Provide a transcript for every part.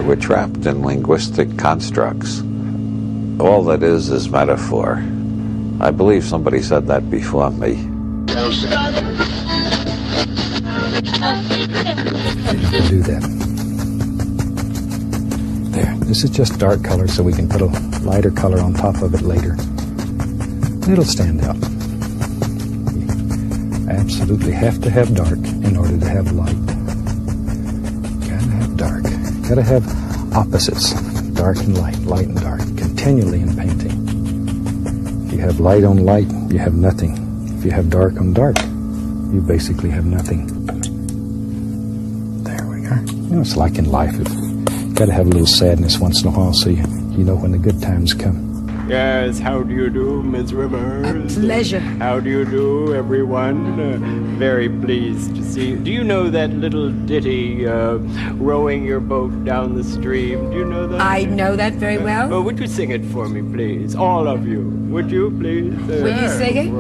We're trapped in linguistic constructs. All that is metaphor. I believe somebody said that before me. Do that. There. This is just dark color, so we can put a lighter color on top of it later. It'll stand out. You absolutely have to have dark in order to have light. Gotta have dark. Gotta have opposites, dark and light and dark, continually in painting. If you have light on light, you have nothing. If you have dark on dark, you basically have nothing. There we are. You know, it's like in life. You've got to have a little sadness once in a while so you know when the good times come. Yes, how do you do, Miss Rivers? A pleasure. How do you do, everyone? Very pleased to see you. Do you know that little ditty, rowing your boat down the stream? Do you know that? I know that very well. Oh, would you sing it for me, please? All of you. Would you, please? Will you sing it?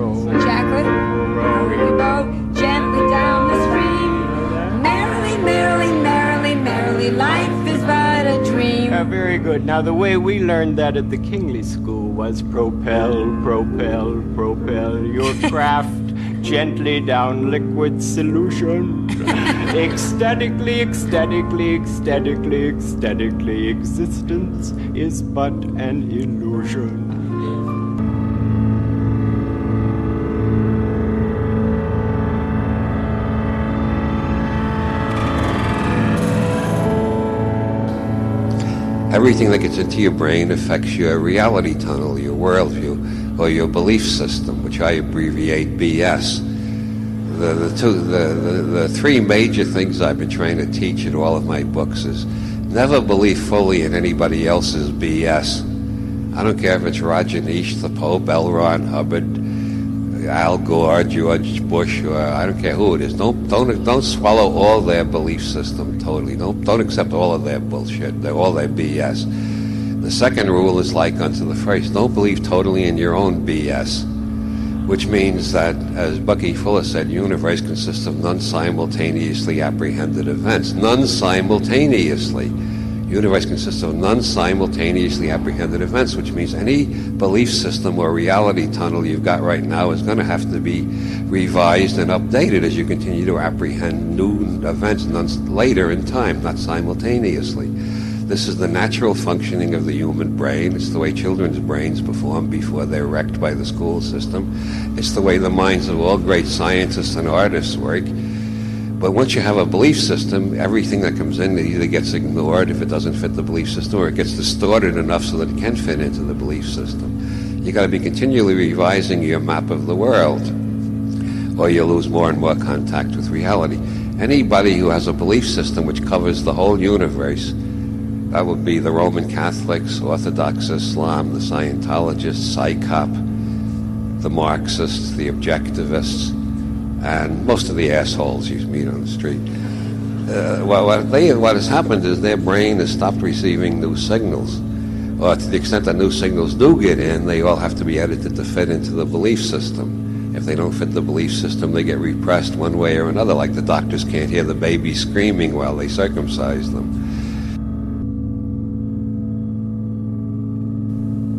Jacqueline? Row your boat gently down the stream. Merrily, merrily, merrily, merrily, life is but a dream. Very good. Now, the way we learned that at the Kingsley School was propel, propel, propel your craft gently down liquid solution. Ecstatically, ecstatically, ecstatically, ecstatically, existence is but an illusion. Everything that gets into your brain affects your reality tunnel, your worldview, or your belief system, which I abbreviate BS. The three major things I've been trying to teach in all of my books is never believe fully in anybody else's BS. I don't care if it's Roger Nish, the Pope, L. Ron Hubbard, Al Gore, George Bush, or I don't care who it is. Don't swallow all their belief system totally. Don't accept all of their bullshit, all their BS. The second rule is like unto the first. Don't believe totally in your own BS, which means that, as Bucky Fuller said, universe consists of non-simultaneously apprehended events. Non-simultaneously. Universe consists of non-simultaneously apprehended events, which means any belief system or reality tunnel you've got right now is going to have to be revised and updated as you continue to apprehend new events later in time, not simultaneously. This is the natural functioning of the human brain. It's the way children's brains perform before they're wrecked by the school system. It's the way the minds of all great scientists and artists work. But once you have a belief system, everything that comes in either gets ignored if it doesn't fit the belief system, or it gets distorted enough so that it can fit into the belief system. You got to be continually revising your map of the world, or you'll lose more and more contact with reality. Anybody who has a belief system which covers the whole universe, that would be the Roman Catholics, Orthodox Islam, the Scientologists, PsyCop, the Marxists, the Objectivists, and most of the assholes you meet on the street. What has happened is their brain has stopped receiving new signals, or to the extent that new signals do get in, they all have to be edited to fit into the belief system. If they don't fit the belief system, they get repressed one way or another, like the doctors can't hear the baby screaming while they circumcise them.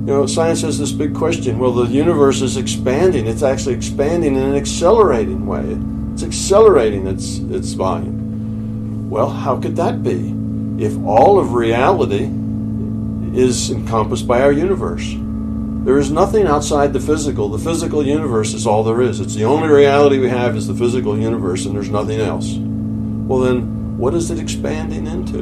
You know, science has this big question. Well, the universe is expanding. It's actually expanding in an accelerating way. It's accelerating its volume. Well, how could that be if all of reality is encompassed by our universe? There is nothing outside the physical. The physical universe is all there is. It's the only reality we have is the physical universe, and there's nothing else. Well, then, what is it expanding into?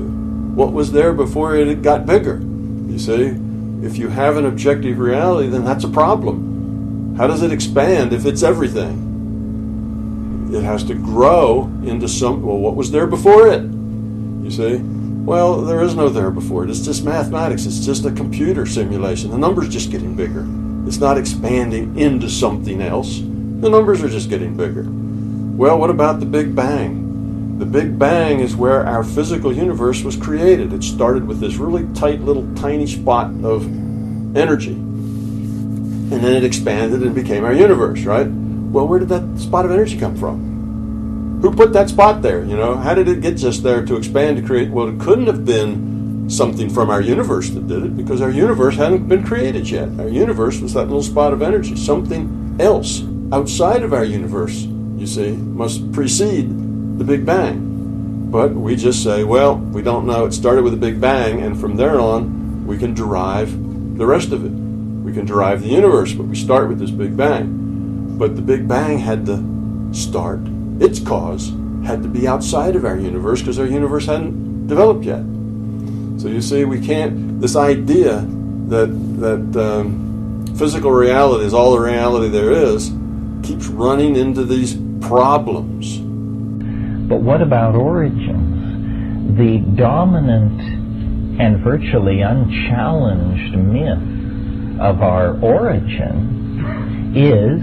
What was there before it got bigger? You see? If you have an objective reality, then that's a problem. How does it expand if it's everything? It has to grow into well, what was there before it? You see? Well, there is no there before it. It's just mathematics. It's just a computer simulation. The numbers just getting bigger. It's not expanding into something else. The numbers are just getting bigger. Well, what about the Big Bang? The Big Bang is where our physical universe was created. It started with this really tight little tiny spot of energy. And then it expanded and became our universe, right? Well, where did that spot of energy come from? Who put that spot there, you know? How did it get just there to expand, to create? Well, it couldn't have been something from our universe that did it, because our universe hadn't been created yet. Our universe was that little spot of energy. Something else outside of our universe, you see, must precede the Big Bang. But we just say, well, we don't know. It started with the Big Bang, and from there on, we can derive the rest of it. We can derive the universe, but we start with this Big Bang. But the Big Bang had to start, its cause had to be outside of our universe, because our universe hadn't developed yet. So you see, we can't, this idea that physical reality is all the reality there is, keeps running into these problems. But what about origins? The dominant and virtually unchallenged myth of our origin is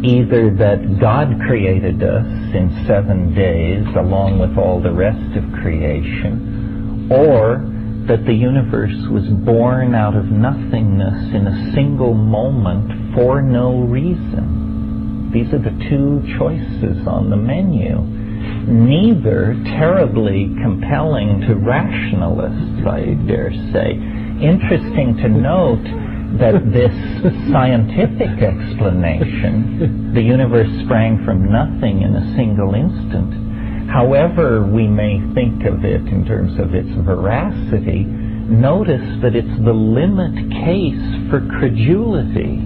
either that God created us in 7 days along with all the rest of creation, or that the universe was born out of nothingness in a single moment for no reason. These are the two choices on the menu. Neither terribly compelling to rationalists, I dare say. Interesting to note that this scientific explanation, the universe sprang from nothing in a single instant, however we may think of it in terms of its veracity, notice that it's the limit case for credulity.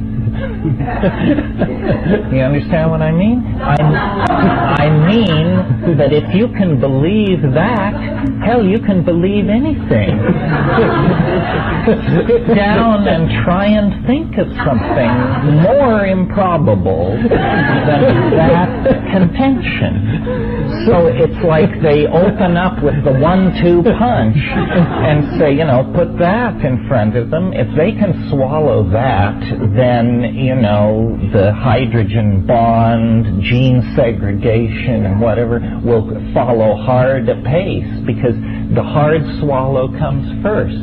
You understand what I mean? I mean that if you can believe that, hell, you can believe anything. Sit down and try and think of something more improbable than that contention. So it's like they open up with the 1-2 punch and say, you know, put that in front of them. If they can swallow that, then, you know, the hydrogen bond, gene segregation, and whatever will follow hard apace, because the hard swallow comes first.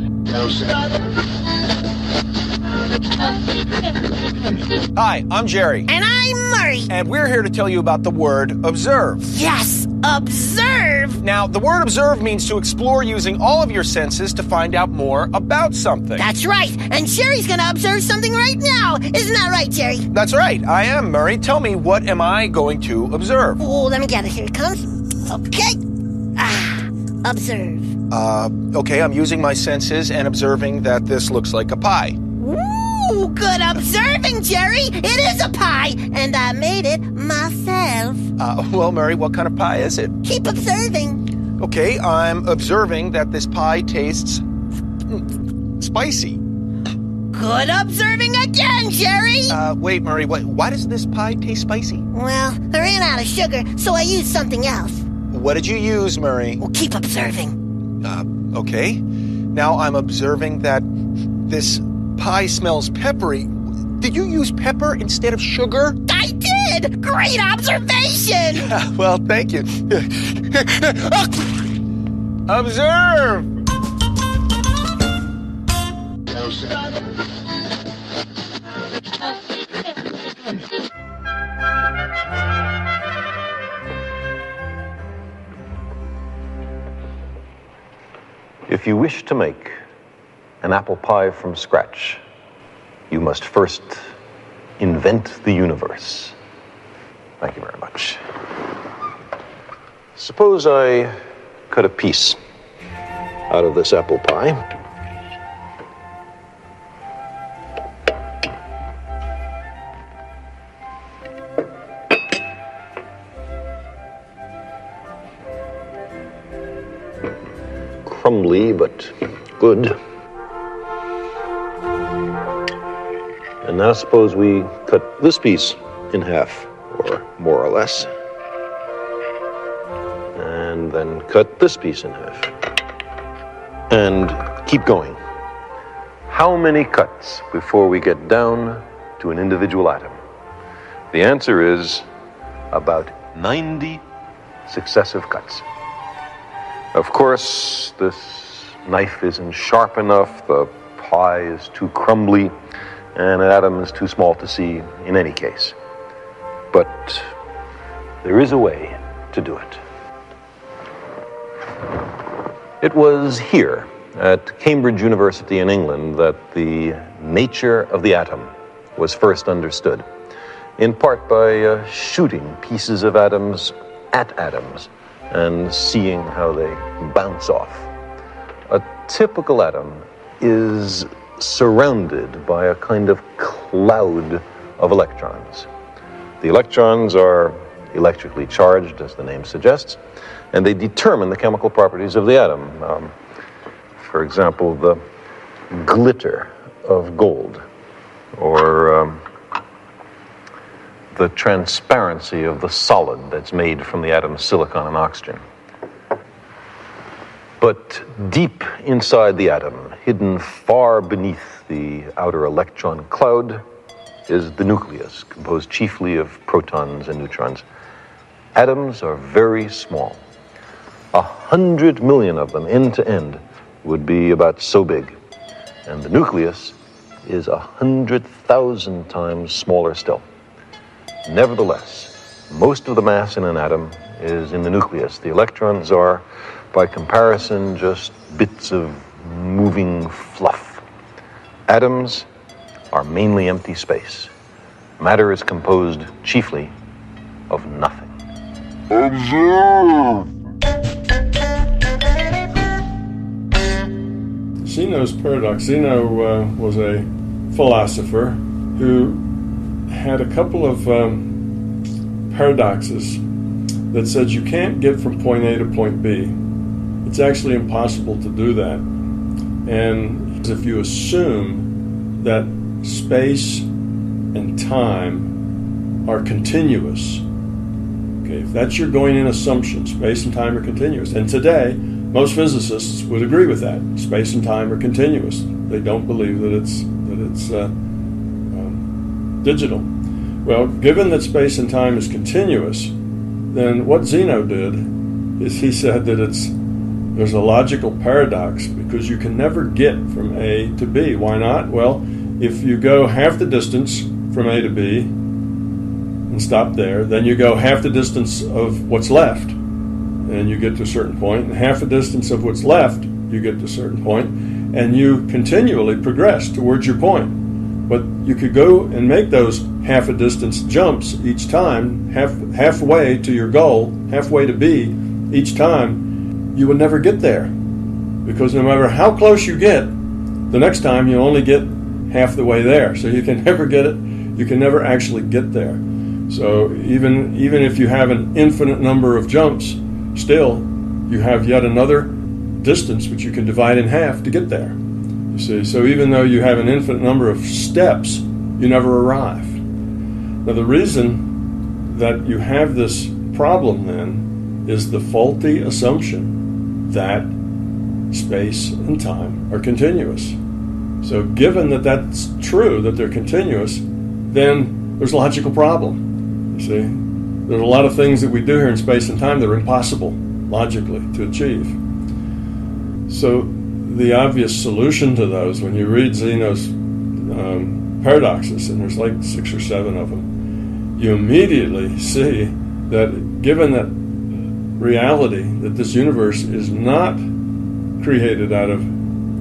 Hi, I'm Jerry. And I'm Murray. And we're here to tell you about the word observe. Yes, observe. Now, the word observe means to explore using all of your senses to find out more about something. That's right. And Jerry's going to observe something right now. Isn't that right, Jerry? That's right. I am, Murray. Tell me, what am I going to observe? Oh, let me get it. Here it comes. Okay. Observe. Okay, I'm using my senses and observing that this looks like a pie. Ooh, good observing, Jerry. It is a pie, and I made it myself. Well, Murray, what kind of pie is it? Keep observing. Okay, I'm observing that this pie tastes spicy. Good observing again, Jerry. Wait, Murray, why does this pie taste spicy? Well, I ran out of sugar, so I used something else. What did you use, Murray? Well, keep observing. Okay. Now I'm observing that this pie smells peppery. Did you use pepper instead of sugar? I did! Great observation! Well, thank you. Observe! If you wish to make an apple pie from scratch, you must first invent the universe. Thank you very much. Suppose I cut a piece out of this apple pie. Crumbly, but good. And now suppose we cut this piece in half, or more or less. And then cut this piece in half. And keep going. How many cuts before we get down to an individual atom? The answer is about 90 successive cuts. Of course, this knife isn't sharp enough, the pie is too crumbly, and an atom is too small to see in any case. But there is a way to do it. It was here, at Cambridge University in England, that the nature of the atom was first understood, in part by shooting pieces of atoms at atoms and seeing how they bounce off. A typical atom is surrounded by a kind of cloud of electrons. The electrons are electrically charged, as the name suggests, and they determine the chemical properties of the atom. For example, the glitter of gold, or the transparency of the solid that's made from the atoms silicon and oxygen. But deep inside the atom, hidden far beneath the outer electron cloud, is the nucleus, composed chiefly of protons and neutrons. Atoms are very small. 100 million of them, end to end, would be about so big. And the nucleus is 100,000 times smaller still. Nevertheless, most of the mass in an atom is in the nucleus. The electrons are, by comparison, just bits of moving fluff. Atoms are mainly empty space. Matter is composed chiefly of nothing. Observe! Zeno's paradox. Zeno was a philosopher who had a couple of paradoxes that said you can't get from point A to point B. It's actually impossible to do that. And if you assume that space and time are continuous, okay, if that's your going-in assumption, space and time are continuous. And today, most physicists would agree with that. Space and time are continuous. They don't believe that it's digital. Well, given that space and time is continuous, then what Zeno did is he said that there's a logical paradox because you can never get from A to B. Why not? Well, if you go half the distance from A to B and stop there, then you go half the distance of what's left and you get to a certain point, and half the distance of what's left, you get to a certain point, and you continually progress towards your point. But you could go and make those half a distance jumps each time, halfway to your goal, halfway to B each time. You would never get there, because no matter how close you get, the next time you only get half the way there. So you can never get it. You can never actually get there. So even if you have an infinite number of jumps, still you have yet another distance which you can divide in half to get there. You see, so even though you have an infinite number of steps, you never arrive. Now the reason that you have this problem then is the faulty assumption that space and time are continuous. So given that that's true, that they're continuous, then there's a logical problem. You see, there's a lot of things that we do here in space and time that are impossible logically to achieve. So the obvious solution to those, when you read Zeno's paradoxes, and there's like 6 or 7 of them, you immediately see that given that reality, that this universe is not created out of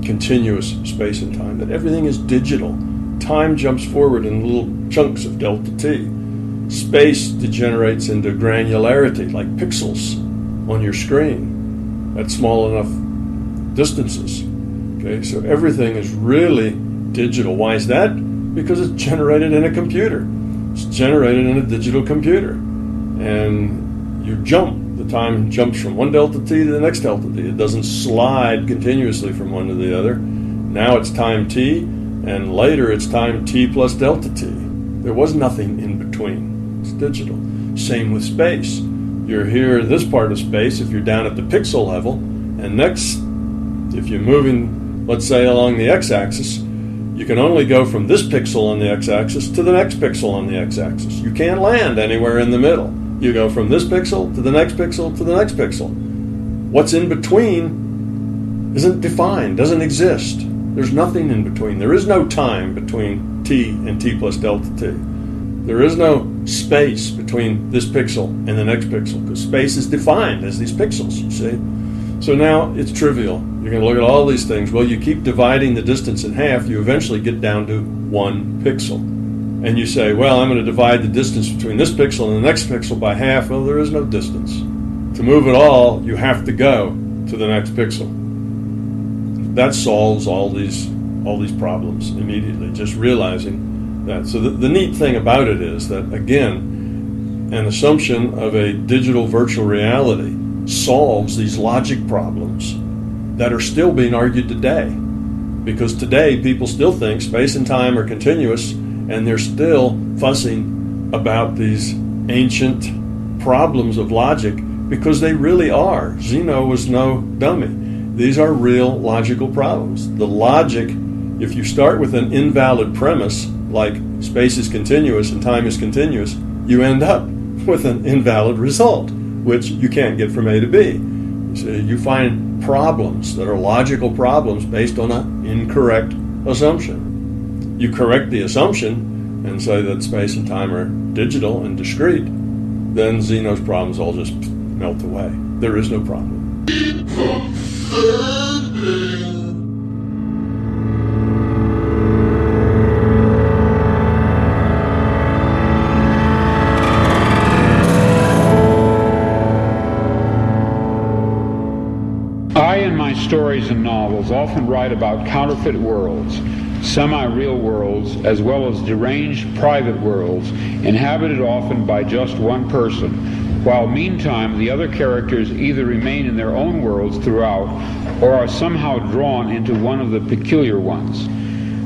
continuous space and time, that everything is digital. Time jumps forward in little chunks of delta t. Space degenerates into granularity, like pixels on your screen at small enough distances. Okay, so everything is really digital. Why is that? Because it's generated in a computer. It's generated in a digital computer. And you jump. The time jumps from one delta t to the next delta t. It doesn't slide continuously from one to the other. Now it's time t, and later it's time t plus delta t. There was nothing in between. It's digital. Same with space. You're here in this part of space if you're down at the pixel level, and next, if you're moving, let's say, along the x-axis, you can only go from this pixel on the x-axis to the next pixel on the x-axis. You can't land anywhere in the middle. You go from this pixel to the next pixel to the next pixel. What's in between isn't defined, doesn't exist. There's nothing in between. There is no time between t t and t plus delta t. There is no space between this pixel and the next pixel, because space is defined as these pixels, you see. So now it's trivial. You're going to look at all these things. Well, you keep dividing the distance in half, you eventually get down to 1 pixel. And you say, well, I'm going to divide the distance between this pixel and the next pixel by half. Well, there is no distance. To move at all, you have to go to the next pixel. That solves all these problems immediately, just realizing that. So the neat thing about it is that, again, an assumption of a digital virtual reality solves these logic problems that are still being argued today. Because today people still think space and time are continuous, and they're still fussing about these ancient problems of logic, because they really are. Zeno was no dummy. These are real logical problems. The logic, if you start with an invalid premise, like space is continuous and time is continuous, you end up with an invalid result, which you can't get from A to B. So you find problems that are logical problems based on an incorrect assumption. You correct the assumption and say that space and time are digital and discrete, then Zeno's problems all just melt away. There is no problem. I, in my stories and novels, often write about counterfeit worlds, semi-real worlds, as well as deranged private worlds, inhabited often by just one person, while meantime the other characters either remain in their own worlds throughout or are somehow drawn into one of the peculiar ones.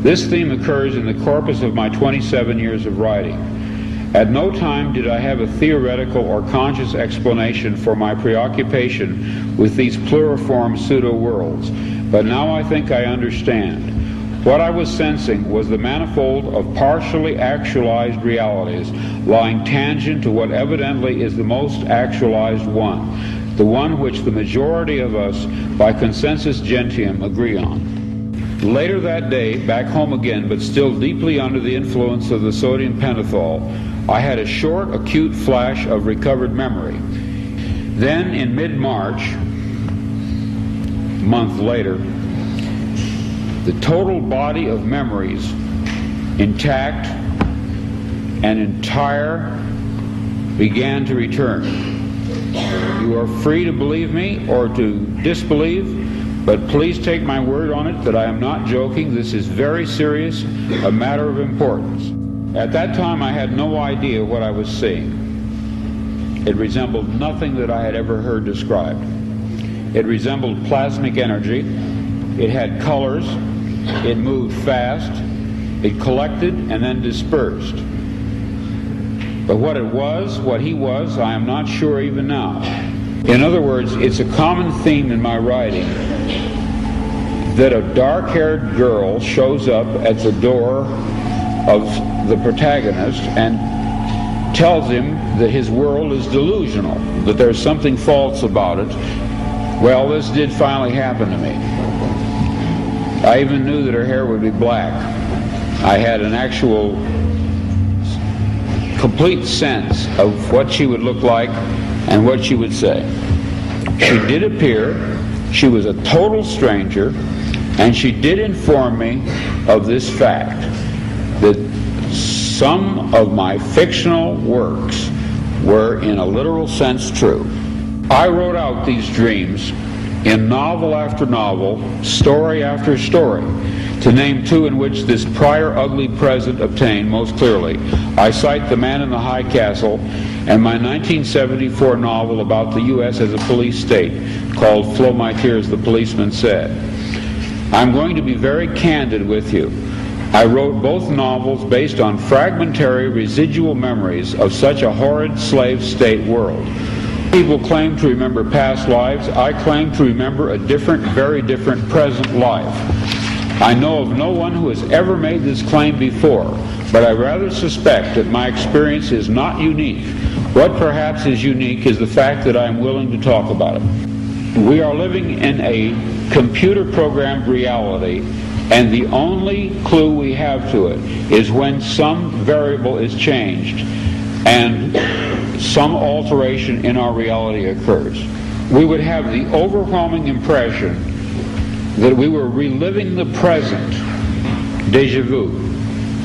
This theme occurs in the corpus of my 27 years of writing. At no time did I have a theoretical or conscious explanation for my preoccupation with these pluriform pseudo-worlds, but now I think I understand. What I was sensing was the manifold of partially actualized realities lying tangent to what evidently is the most actualized one, the one which the majority of us, by consensus gentium, agree on. Later that day, back home again, but still deeply under the influence of the sodium pentothal, I had a short, acute flash of recovered memory. Then, in mid-March, a month later, the total body of memories, intact and entire, began to return. You are free to believe me or to disbelieve, but please take my word on it that I am not joking. This is very serious, a matter of importance. At that time, I had no idea what I was seeing. It resembled nothing that I had ever heard described. It resembled plasmic energy. It had colors. It moved fast. It collected and then dispersed. But what it was, what he was, I am not sure even now. In other words, it's a common theme in my writing that a dark-haired girl shows up at the door of the protagonist and tells him that his world is delusional, that there's something false about it. Well, this did finally happen to me. I even knew that her hair would be black. I had an actual complete sense of what she would look like and what she would say. She did appear. She was a total stranger, and she did inform me of this fact, that some of my fictional works were in a literal sense true. I wrote out these dreams in novel after novel, story after story. To name two in which this prior ugly present obtained most clearly, I cite The Man in the High Castle and my 1974 novel about the U.S. as a police state called Flow My Tears, the Policeman Said. I'm going to be very candid with you. I wrote both novels based on fragmentary residual memories of such a horrid slave state world. People claim to remember past lives. I claim to remember a different, very different present life. I know of no one who has ever made this claim before, but I rather suspect that my experience is not unique. What perhaps is unique is the fact that I am willing to talk about it. We are living in a computer-programmed reality And the only clue we have to it is when some variable is changed and some alteration in our reality occurs. We would have the overwhelming impression that we were reliving the present, déjà vu,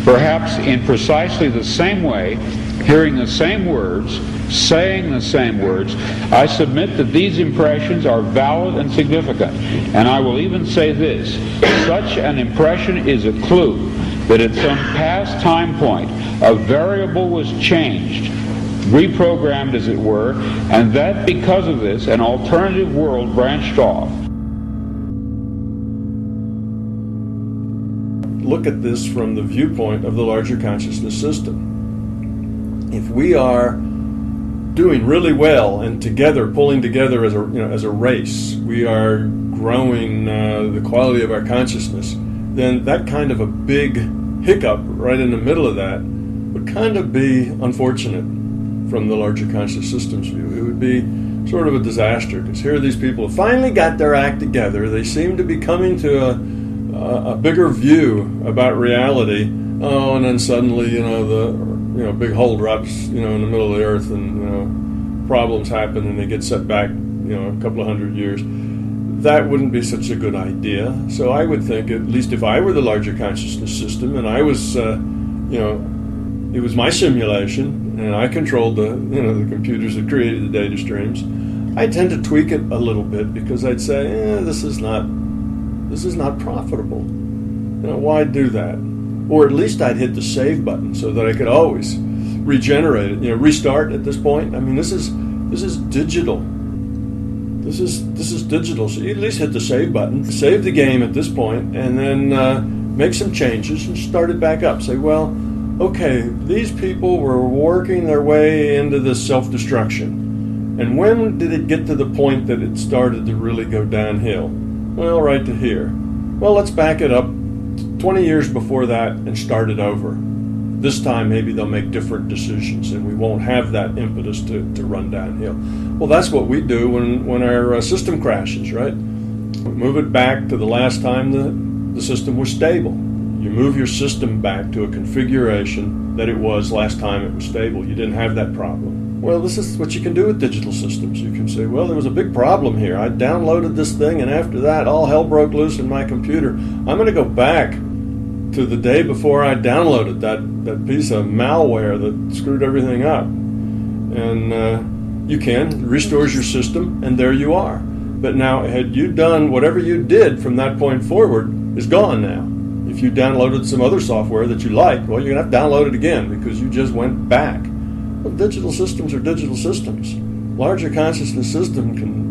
perhaps in precisely the same way, hearing the same words, saying the same words. I submit that these impressions are valid and significant. And I will even say this: such an impression is a clue that at some past time point a variable was changed, reprogrammed as it were, and that because of this an alternative world branched off. Look at this from the viewpoint of the larger consciousness system. If we are doing really well and together, pulling together as a race, we are growing the quality of our consciousness, then that kind of a big hiccup right in the middle of that would kind of be unfortunate from the larger conscious systems view. It would be sort of a disaster, because here these people have finally got their act together. They seem to be coming to a bigger view about reality. Oh, and then suddenly, the big hole drops, in the middle of the earth, and problems happen, and they get set back, a couple of hundred years. That wouldn't be such a good idea. So I would think, at least if I were the larger consciousness system, and I was, it was my simulation, and I controlled the computers that created the data streams, I'd tend to tweak it a little bit, because I'd say, this is not profitable. Why do that? Or at least I'd hit the save button so that I could always regenerate it, restart at this point. I mean, this is digital. This is digital. So you at least hit the save button, save the game at this point, and then make some changes and start it back up. Say, well, okay, these people were working their way into this self-destruction. And when did it get to the point that it started to really go downhill? Well, right to here. Well, let's back it up 20 years before that and start it over. This time maybe they'll make different decisions and we won't have that impetus to run downhill. Well, that's what we do when our system crashes, right? We move it back to the last time the system was stable. You move your system back to a configuration that it was last time it was stable. You didn't have that problem. Well, this is what you can do with digital systems. You can say, well, there was a big problem here. I downloaded this thing, and after that, all hell broke loose in my computer. I'm going to go back to the day before I downloaded that piece of malware that screwed everything up. And you can, restores your system, and there you are. But now, had you done whatever you did from that point forward is gone now. If you downloaded some other software that you liked, well, you're going to have to download it again because you just went back. Well, digital systems are digital systems. Larger consciousness system can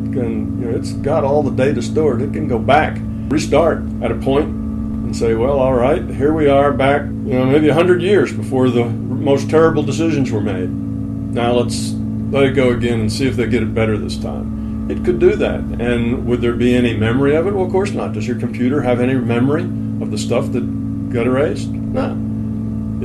it's got all the data stored. It can go back, restart at a point, and say, well, all right, here we are back, maybe 100 years before the most terrible decisions were made. Now let's let it go again and see if they get it better this time. It could do that. And would there be any memory of it? Well, of course not. Does your computer have any memory of the stuff that got erased? No.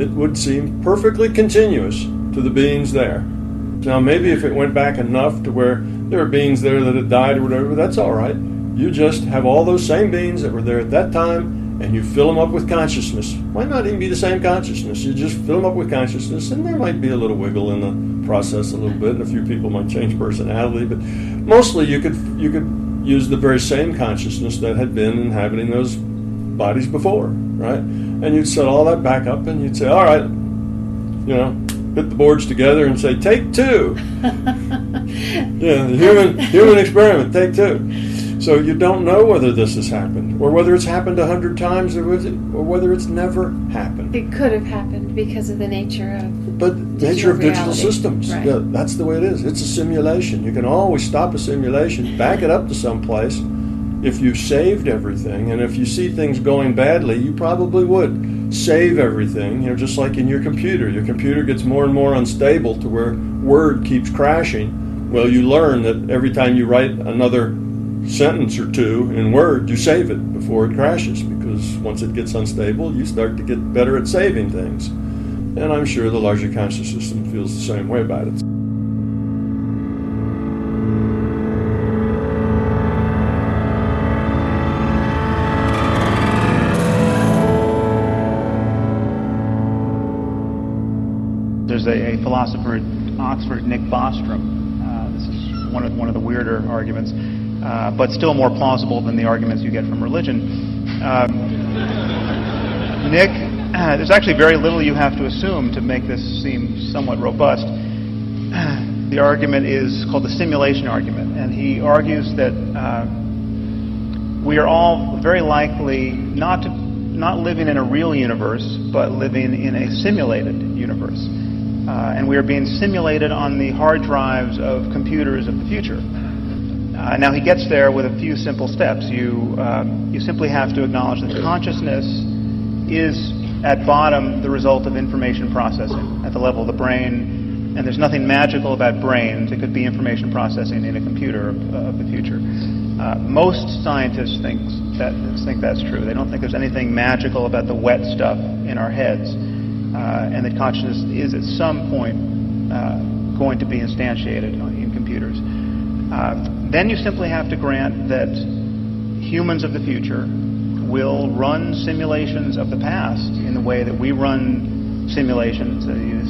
It would seem perfectly continuous to the beings there. Now, maybe if it went back enough to where there are beings there that had died or whatever, that's all right. You just have all those same beings that were there at that time, and you fill them up with consciousness. Why not even be the same consciousness? You just fill them up with consciousness, and there might be a little wiggle in the process a little bit, and a few people might change personality, but mostly you could use the very same consciousness that had been inhabiting those bodies before, right? And you'd set all that back up, and you'd say, all right, hit the boards together and say, take two. The human experiment, take two. So you don't know whether this has happened, or whether it's happened 100 times, or whether it's never happened. It could have happened because of the nature of digital systems. Right. Yeah, that's the way it is. It's a simulation. You can always stop a simulation, back it up to some place. If you've saved everything, and if you see things going badly, you probably would save everything, just like in your computer. Your computer gets more and more unstable to where Word keeps crashing. Well, you learn that every time you write another sentence or two in Word, you save it before it crashes, because once it gets unstable, you start to get better at saving things. And I'm sure the larger conscious system feels the same way about it. There's a philosopher at Oxford, Nick Bostrom. This is one of the weirder arguments, but still more plausible than the arguments you get from religion. Nick, there's actually very little you have to assume to make this seem somewhat robust. The argument is called the simulation argument, and he argues that we are all very likely not living in a real universe, but living in a simulated universe. And we are being simulated on the hard drives of computers of the future. Now he gets there with a few simple steps. You simply have to acknowledge that consciousness is at bottom the result of information processing at the level of the brain, and there's nothing magical about brains. It could be information processing in a computer of the future. Most scientists think that's true. They don't think there's anything magical about the wet stuff in our heads, and that consciousness is at some point going to be instantiated in computers. Then you simply have to grant that humans of the future will run simulations of the past in the way that we run simulations,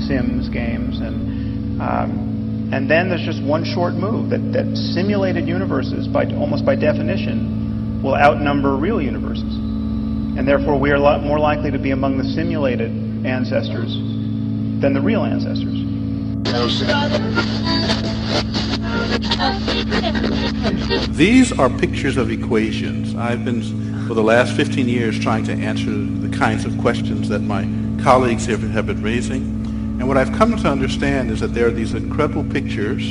Sims games, and then there's just one short move that simulated universes, almost by definition, will outnumber real universes, and therefore we are a lot more likely to be among the simulated ancestors than the real ancestors. These are pictures of equations. I've been, for the last 15 years, trying to answer the kinds of questions that my colleagues have been raising. And what I've come to understand is that there are these incredible pictures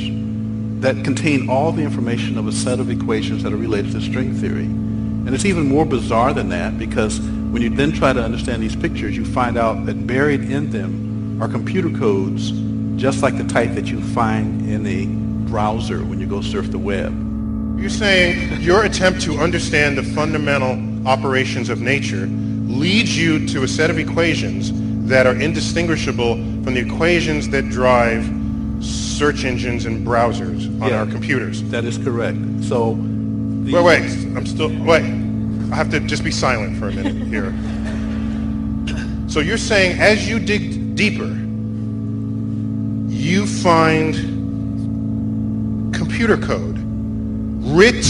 that contain all the information of a set of equations that are related to string theory. And it's even more bizarre than that, because when you then try to understand these pictures, you find out that buried in them are computer codes just like the type that you find in a browser when you go surf the web. You're saying your attempt to understand the fundamental operations of nature leads you to a set of equations that are indistinguishable from the equations that drive search engines and browsers on our computers. That is correct. So, wait, I have to just be silent for a minute here. So you're saying as you dig deeper, you find computer code writ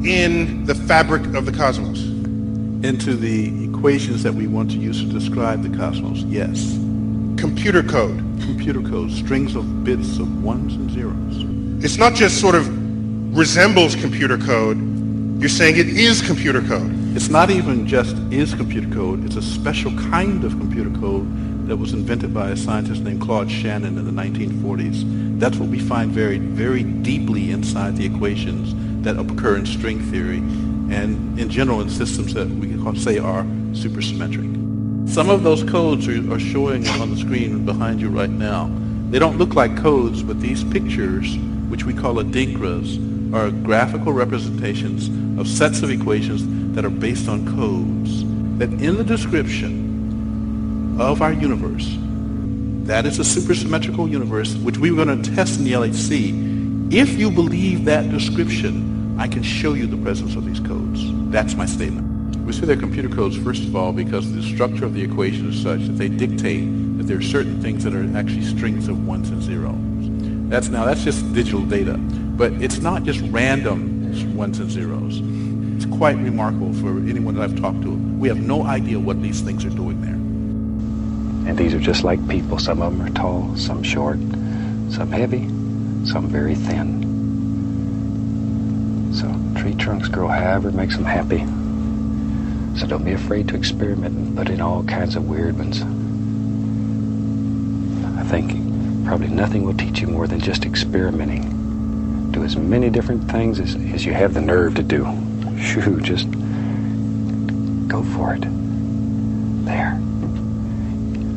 in the fabric of the cosmos. Into the equations that we want to use to describe the cosmos, yes. Computer code. Computer code, strings of bits of ones and zeros. It's not just sort of resembles computer code, you're saying it is computer code. It's not even just is computer code, it's a special kind of computer code that was invented by a scientist named Claude Shannon in the 1940s. That's what we find very, very deeply inside the equations that occur in string theory and in general in systems that we can say are supersymmetric. Some of those codes are showing on the screen behind you right now. They don't look like codes, but these pictures, which we call adinkras, are graphical representations of sets of equations that are based on codes that in the description of our universe, that is a supersymmetrical universe, which we were going to test in the LHC. If you believe that description, I can show you the presence of these codes. That's my statement. We say they're computer codes, first of all, because the structure of the equation is such that they dictate that there are certain things that are actually strings of ones and zeros. That's just digital data. But it's not just random ones and zeros. It's quite remarkable for anyone that I've talked to. We have no idea what these things are doing there. And these are just like people. Some of them are tall, some short, some heavy, some very thin. So tree trunks grow however makes them happy. So don't be afraid to experiment and put in all kinds of weird ones. I think probably nothing will teach you more than just experimenting. Do as many different things as you have the nerve to do. Shoo, just go for it. There.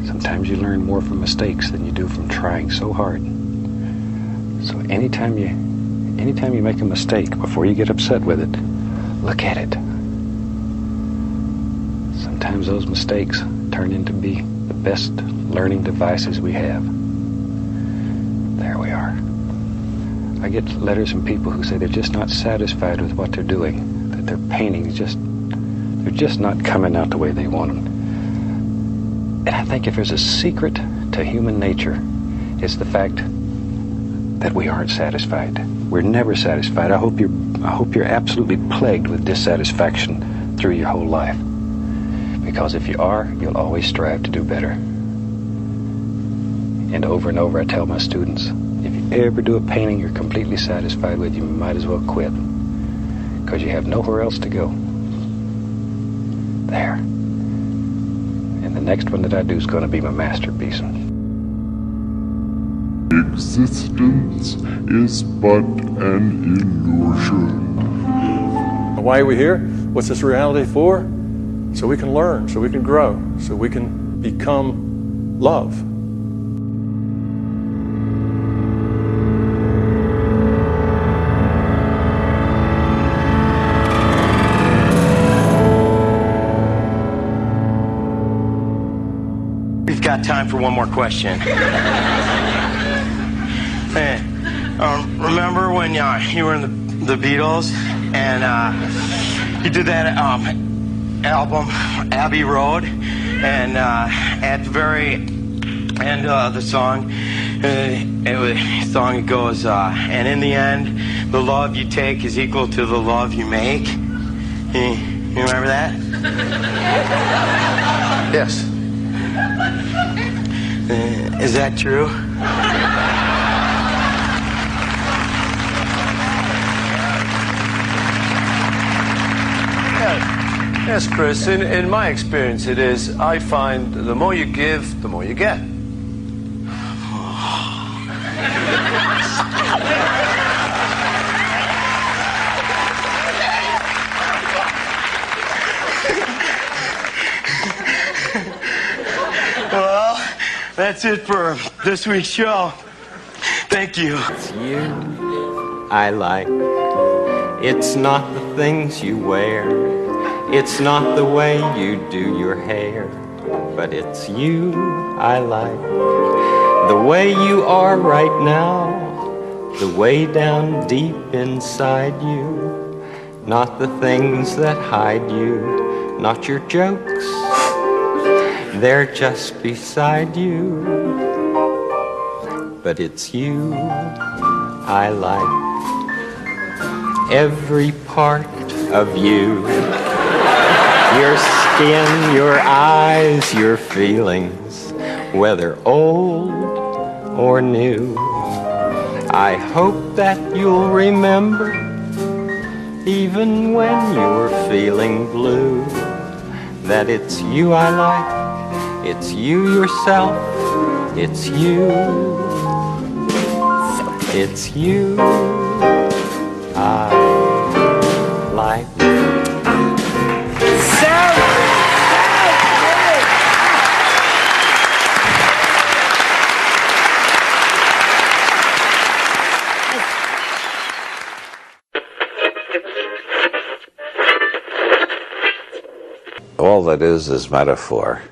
Sometimes you learn more from mistakes than you do from trying so hard. So anytime you make a mistake, before you get upset with it, look at it. Sometimes those mistakes turn into be the best learning devices we have. There we are. I get letters from people who say they're just not satisfied with what they're doing, that their paintings they're just not coming out the way they want them. And I think if there's a secret to human nature is the fact that we aren't satisfied. We're never satisfied. I hope you're absolutely plagued with dissatisfaction through your whole life. Because if you are, you'll always strive to do better. And over I tell my students, if you ever do a painting you're completely satisfied with, you might as well quit. Because you have nowhere else to go. There. And the next one that I do is going to be my masterpiece. Existence is but an illusion. Why are we here? What's this reality for? So we can learn, so we can grow, so we can become love. We've got time for one more question. Hey, remember when you were in the Beatles and you did that album, Abbey Road, and at the very end of the song, it goes, and in the end, the love you take is equal to the love you make. You remember that? Yes. Is that true? Yes, Chris, in my experience it is. I find the more you give, the more you get. Well, that's it for this week's show. Thank you. It's you I like. It's not the things you wear. It's not the way you do your hair. But it's you I like. The way you are right now. The way down deep inside you. Not the things that hide you. Not your jokes. They're just beside you. But it's you I like. Every part of you. Your skin, your eyes, your feelings, whether old or new. I hope that you'll remember, even when you're feeling blue, that it's you I like, it's you yourself, it's you, it's you I like. All that is metaphor.